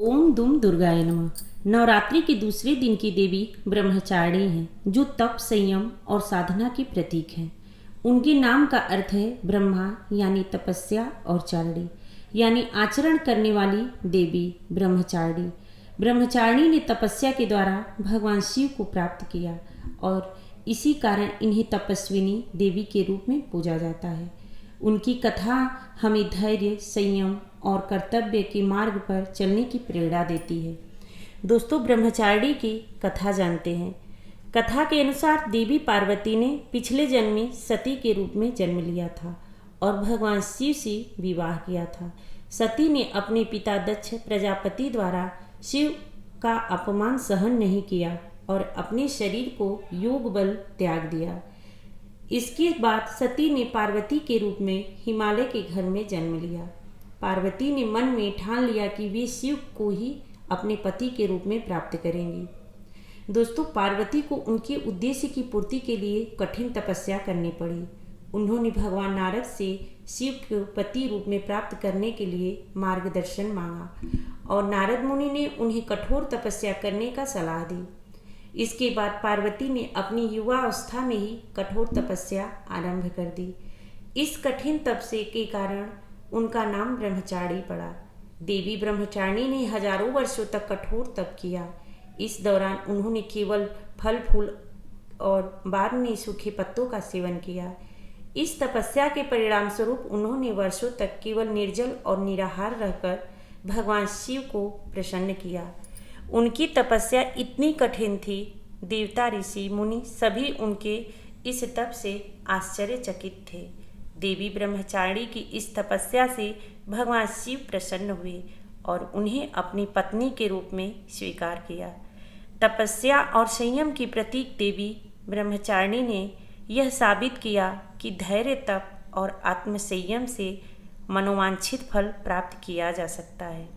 ओम दुम दुर्गाय नमः। नवरात्रि के दूसरे दिन की देवी ब्रह्मचारिणी हैं, जो तप, संयम और साधना के प्रतीक हैं। उनके नाम का अर्थ है ब्रह्मा यानी तपस्या और चारिणी यानी आचरण करने वाली देवी ब्रह्मचारिणी। ब्रह्मचारिणी ने तपस्या के द्वारा भगवान शिव को प्राप्त किया और इसी कारण इन्हें तपस्विनी देवी के रूप में पूजा जाता है। उनकी कथा हमें धैर्य, संयम और कर्तव्य के मार्ग पर चलने की प्रेरणा देती है। दोस्तों, ब्रह्मचारिणी की कथा जानते हैं। कथा के अनुसार देवी पार्वती ने पिछले जन्म में सती के रूप में जन्म लिया था और भगवान शिव से विवाह किया था। सती ने अपने पिता दक्ष प्रजापति द्वारा शिव का अपमान सहन नहीं किया और अपने शरीर को योग बल त्याग दिया। इसके बाद सती ने पार्वती के रूप में हिमालय के घर में जन्म लिया। पार्वती ने मन में ठान लिया कि वे शिव को ही अपने पति के रूप में प्राप्त करेंगी। दोस्तों, पार्वती को उनके उद्देश्य की पूर्ति के लिए कठिन तपस्या करनी पड़ी। उन्होंने भगवान नारद से शिव को पति रूप में प्राप्त करने के लिए मार्गदर्शन मांगा और नारद मुनि ने उन्हें कठोर तपस्या करने का सलाह दी। इसके बाद पार्वती ने अपनी युवा अवस्था में ही कठोर तपस्या आरंभ कर दी। इस कठिन तपस्या के कारण उनका नाम ब्रह्मचारिणी पड़ा। देवी ब्रह्मचारिणी ने हजारों वर्षों तक कठोर तप किया। इस दौरान उन्होंने केवल फल फूल और बाद में सूखे पत्तों का सेवन किया। इस तपस्या के परिणाम स्वरूप उन्होंने वर्षों तक केवल निर्जल और निराहार रहकर भगवान शिव को प्रसन्न किया। उनकी तपस्या इतनी कठिन थी, देवता, ऋषि, मुनि सभी उनके इस तप से आश्चर्यचकित थे। देवी ब्रह्मचारिणी की इस तपस्या से भगवान शिव प्रसन्न हुए और उन्हें अपनी पत्नी के रूप में स्वीकार किया। तपस्या और संयम की प्रतीक देवी ब्रह्मचारिणी ने यह साबित किया कि धैर्य, तप और आत्मसंयम से मनोवांछित फल प्राप्त किया जा सकता है।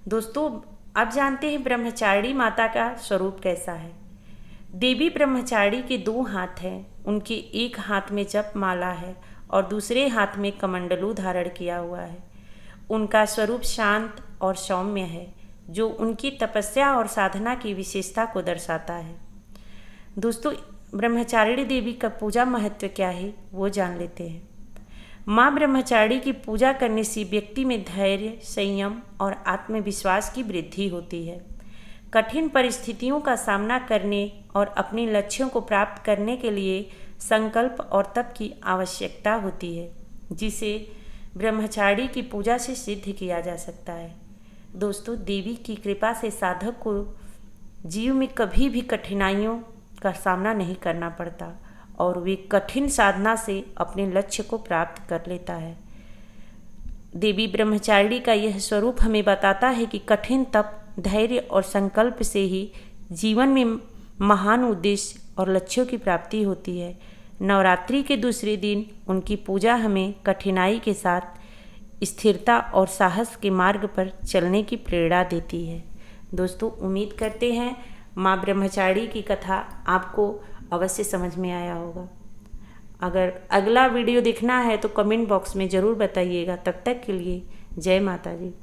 दोस्तों, अब जानते हैं ब्रह्मचारिणी माता का स्वरूप कैसा है। देवी ब्रह्मचारिणी के 2 हाथ हैं। उनके एक हाथ में जप माला है और दूसरे हाथ में कमंडलू धारण किया हुआ है। उनका स्वरूप शांत और सौम्य है, जो उनकी तपस्या और साधना की विशेषता को दर्शाता है। दोस्तों, ब्रह्मचारिणी देवी का पूजा महत्व क्या है वो जान लेते हैं। माँ ब्रह्मचारिणी की पूजा करने से व्यक्ति में धैर्य, संयम और आत्मविश्वास की वृद्धि होती है। कठिन परिस्थितियों का सामना करने और अपने लक्ष्यों को प्राप्त करने के लिए संकल्प और तप की आवश्यकता होती है, जिसे ब्रह्मचारिणी की पूजा से सिद्ध किया जा सकता है। दोस्तों, देवी की कृपा से साधक को जीवन में कभी भी कठिनाइयों का सामना नहीं करना पड़ता और वे कठिन साधना से अपने लक्ष्य को प्राप्त कर लेता है। देवी ब्रह्मचारिणी का यह स्वरूप हमें बताता है कि कठिन तप, धैर्य और संकल्प से ही जीवन में महान उद्देश्य और लक्ष्यों की प्राप्ति होती है। नवरात्रि के दूसरे दिन उनकी पूजा हमें कठिनाई के साथ स्थिरता और साहस के मार्ग पर चलने की प्रेरणा देती है। दोस्तों, उम्मीद करते हैं माँ ब्रह्मचारिणी की कथा आपको अवश्य समझ में आया होगा। अगर अगला वीडियो देखना है तो कमेंट बॉक्स में ज़रूर बताइएगा। तब तक के लिए जय माता दी।